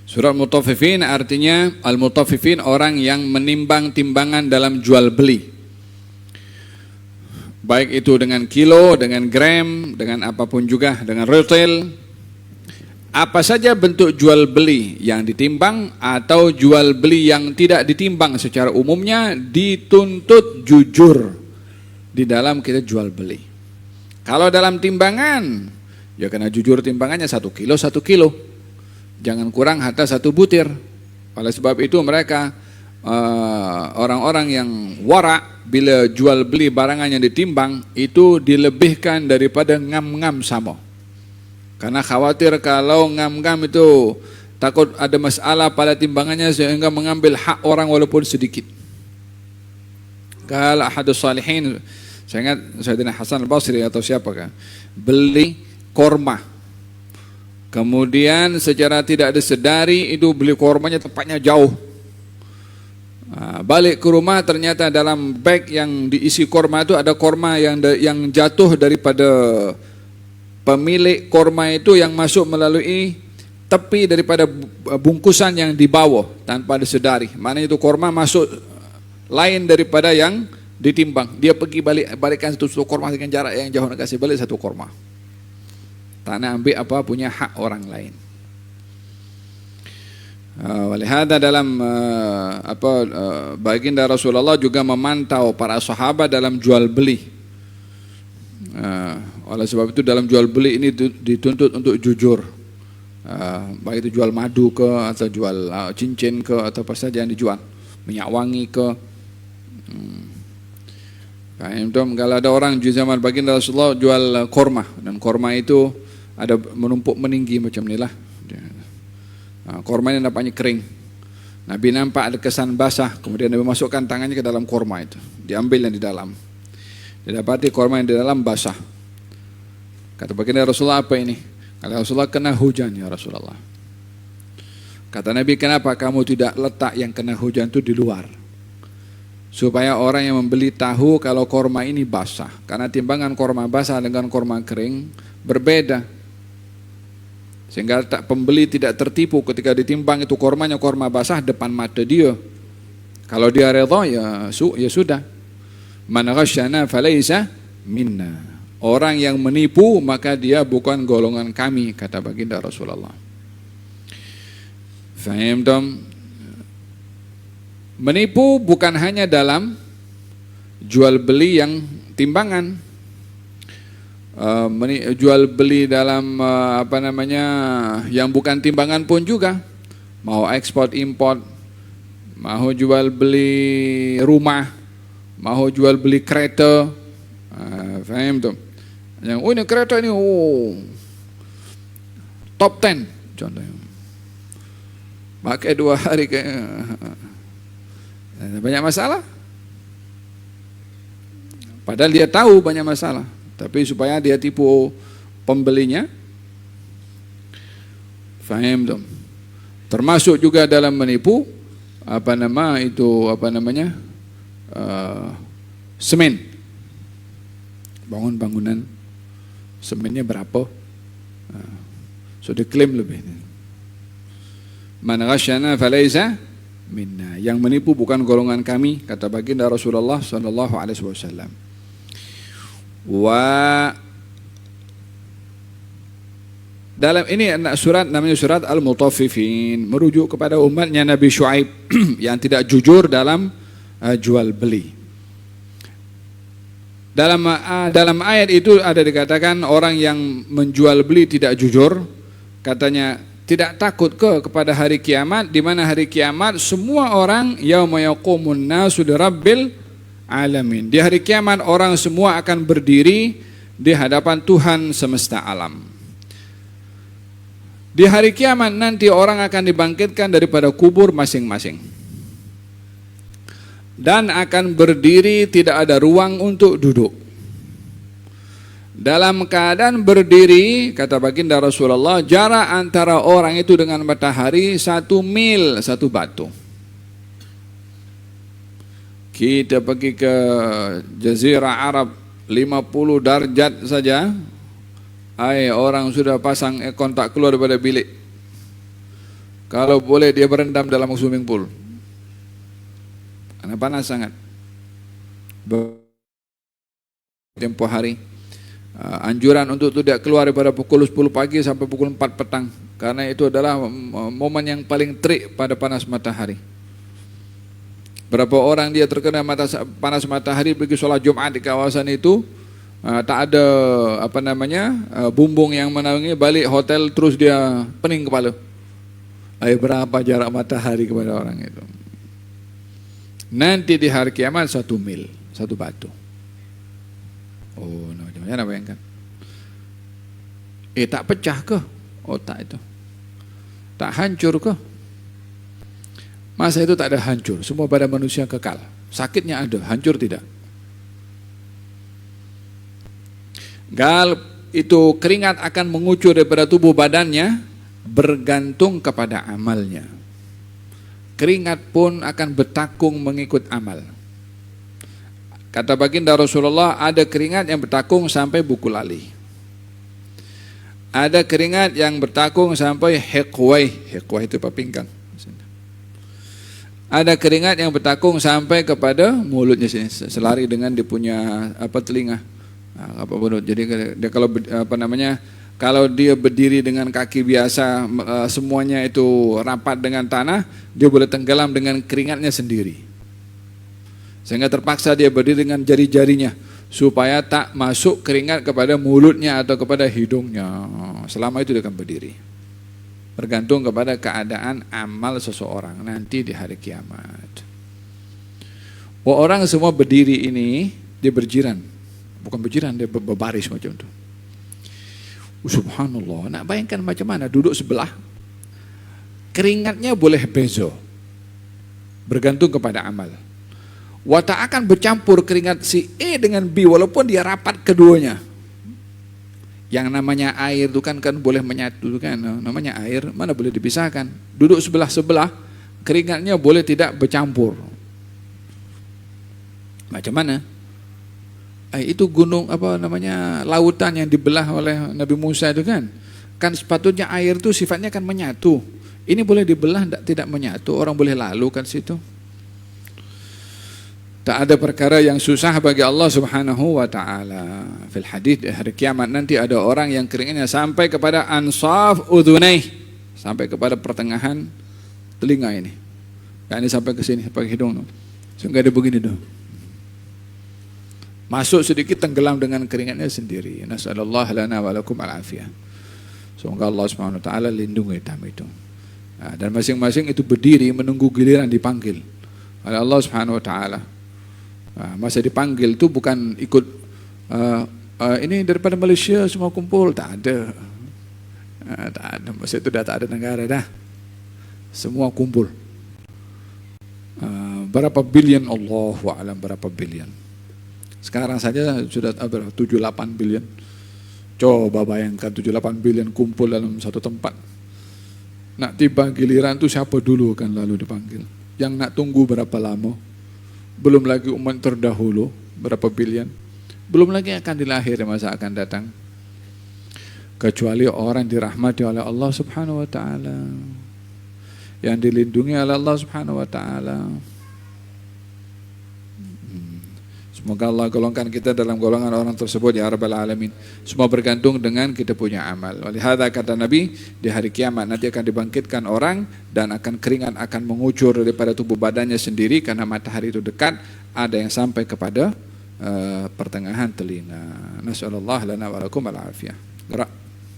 Surat Mutaffifin artinya al-mutaffifin orang yang menimbang timbangan dalam jual beli. Baik itu dengan kilo, dengan gram, dengan apapun juga, dengan retail. Apa saja bentuk jual beli yang ditimbang atau jual beli yang tidak ditimbang secara umumnya dituntut jujur di dalam kita jual beli. Kalau dalam timbangan, ya kena jujur timbangannya 1 kilo 1 kilo. Jangan kurang hatta 1 butir. Oleh sebab itu mereka orang-orang yang wara bila jual beli barangan yang ditimbang itu dilebihkan daripada ngam-ngam samo. Karena khawatir kalau ngam-ngam itu takut ada masalah pada timbangannya sehingga mengambil hak orang walaupun sedikit. Kalau ahadus salihin, saya ingat Sayyidina Hasan al-Basri atau siapakah, beli korma. Kemudian secara tidak disedari itu beli kormanya tempatnya jauh. Balik ke rumah ternyata dalam bag yang diisi korma itu ada korma yang jatuh daripada pemilik korma itu yang masuk melalui tepi daripada bungkusan yang dibawa tanpa disedari. Maknanya itu korma masuk lain daripada yang ditimbang. Dia pergi balikkan satu korma dengan jarak yang jauh, nak kasih balik 1 korma. Tak nak ambil apa punya hak orang lain. Walihada dalam baginda Rasulullah juga memantau para sahabat dalam jual beli. Oleh sebab itu dalam jual beli ini dituntut untuk jujur. Baik itu jual madu ke atau jual cincin ke atau apa saja yang dijual, minyak wangi ke. Kalau ada orang di zaman baginda Rasulullah jual korma, dan korma itu ada menumpuk meninggi macam inilah. Korma ini nampaknya kering. Nabi nampak ada kesan basah, kemudian Nabi masukkan tangannya ke dalam korma itu, diambil yang di dalam. Didapati korma yang di dalam basah. Kata baginda Rasulullah, apa ini? Kata Rasulullah, kena hujan ya Rasulullah. Kata Nabi, kenapa kamu tidak letak yang kena hujan itu di luar? Supaya orang yang membeli tahu kalau korma ini basah. Karena timbangan korma basah dengan korma kering berbeda. Sehingga pembeli tidak tertipu ketika ditimbang itu kormanya korma basah depan mata dia. Kalau dia redha ya sudah. Man ghasyana falaysa minna. Orang yang menipu maka dia bukan golongan kami, kata baginda Rasulullah. Faham dong? Menipu bukan hanya dalam jual beli yang timbangan. Jual beli dalam yang bukan timbangan pun juga, mau ekspor import, mau jual beli rumah, mau jual beli kereta, faham tuh? Yang ini kereta ini top 10 contohnya, pakai 2 hari banyak masalah, padahal dia tahu banyak masalah. Tapi supaya dia tipu pembelinya, faham dong? Termasuk juga dalam menipu semen. Bangun bangunan, semennya berapa? So diklaim lebih. Man ghasyana falaysa minna. Yang menipu bukan golongan kami, kata baginda Rasulullah sallallahu alaihi wasallam. Dalam ini surat namanya surat Al-Mutaffifin, merujuk kepada umatnya Nabi Syuaib yang tidak jujur dalam jual beli. Dalam ayat itu ada dikatakan orang yang menjual beli tidak jujur, katanya tidak takut kepada hari kiamat, di mana hari kiamat semua orang yauma yaqumun nasu lirabbil alamin. Di hari kiamat orang semua akan berdiri di hadapan Tuhan semesta alam. Di hari kiamat nanti orang akan dibangkitkan daripada kubur masing-masing. Dan akan berdiri, tidak ada ruang untuk duduk. Dalam keadaan berdiri, kata baginda Rasulullah, jarak antara orang itu dengan matahari 1 mil 1 batu. Kita pergi ke Jazirah Arab 50 darjat saja, orang sudah pasang kontak keluar daripada bilik. Kalau boleh dia berendam dalam swimming pool. Karena panas sangat. Tempo hari. Anjuran untuk tidak keluar daripada pukul 10 pagi sampai pukul 4 petang. Karena itu adalah momen yang paling terik pada panas matahari. Berapa orang dia terkena panas matahari pergi sholat Jumat di kawasan itu, tak ada bumbung yang menaungi, balik hotel terus dia pening kepala. Berapa jarak matahari kepada orang itu? Nanti di hari kiamat 1 mil, 1 batu. Oh, macam-macam bayangkan. Tak pecah ke otak itu? Tak hancur ke? Masa itu tak ada hancur, semua pada manusia kekal. Sakitnya ada, hancur tidak. Gal itu keringat akan mengucur daripada tubuh badannya bergantung kepada amalnya. Keringat pun akan bertakung mengikut amal. Kata baginda Rasulullah, ada keringat yang bertakung sampai buku lali. Ada keringat yang bertakung sampai hiqwai. Hiqwai itu pinggang. Ada keringat yang bertakung sampai kepada mulutnya sini, selari dengan dia punya telinga. Mulut. Jadi dia kalau dia berdiri dengan kaki biasa, semuanya itu rapat dengan tanah, dia boleh tenggelam dengan keringatnya sendiri. Sehingga terpaksa dia berdiri dengan jari-jarinya supaya tak masuk keringat kepada mulutnya atau kepada hidungnya. Selama itu dia akan berdiri. Bergantung kepada keadaan amal seseorang nanti di hari kiamat. Orang semua berdiri ini dia berjiran, bukan berjiran, dia berbaris macam itu. Subhanallah, nak bayangkan macam mana duduk sebelah, keringatnya boleh bezo, bergantung kepada amal. Tak akan bercampur keringat si A dengan B walaupun dia rapat keduanya. Yang namanya air itu kan boleh menyatu kan, namanya air, mana boleh dipisahkan. Duduk sebelah-sebelah, keringatnya boleh tidak bercampur. Macam mana? Itu gunung lautan yang dibelah oleh Nabi Musa itu kan sepatutnya air itu sifatnya kan menyatu. Ini boleh dibelah tidak menyatu, orang boleh lalu kan situ. Tak ada perkara yang susah bagi Allah Subhanahu wa taala. Fil hadis di hari kiamat nanti ada orang yang keringatnya sampai kepada ansaf udhunai, sampai kepada pertengahan telinga ini. Ini sampai ke sini, sampai ke hidung. Sehingga dia begini tuh. Masuk sedikit tenggelam dengan keringatnya sendiri. Nasallallahu lana wa lakum al-afiyah. Semoga Allah Subhanahu wa taala lindungi kami itu. Dan masing-masing itu berdiri menunggu giliran dipanggil oleh Allah Subhanahu wa taala. Masa dipanggil itu bukan ikut ini daripada Malaysia semua kumpul, tak ada. Tak ada, masa itu dah tak ada negara dah. Semua kumpul. Berapa bilion, Allahu a'lam berapa bilion. Sekarang saja sudah 78 bilion. Coba bayangkan 78 bilion kumpul dalam satu tempat. Nak tiba giliran itu siapa dulu kan lalu dipanggil. Yang nak tunggu berapa lama. Belum lagi umat terdahulu berapa bilion. Belum lagi akan dilahir masa akan datang. Kecuali orang dirahmati oleh Allah Subhanahu wa taala, yang dilindungi oleh Allah Subhanahu wa taala. Semoga Allah golongkan kita dalam golongan orang tersebut ya Rabbal Alamin. Semua bergantung dengan kita punya amal. Walihada kata Nabi, di hari kiamat nanti akan dibangkitkan orang dan akan keringat akan mengucur daripada tubuh badannya sendiri karena matahari itu dekat, ada yang sampai kepada pertengahan telinga. Nasallallahu lana wa lakum al-afiyah. Gerak.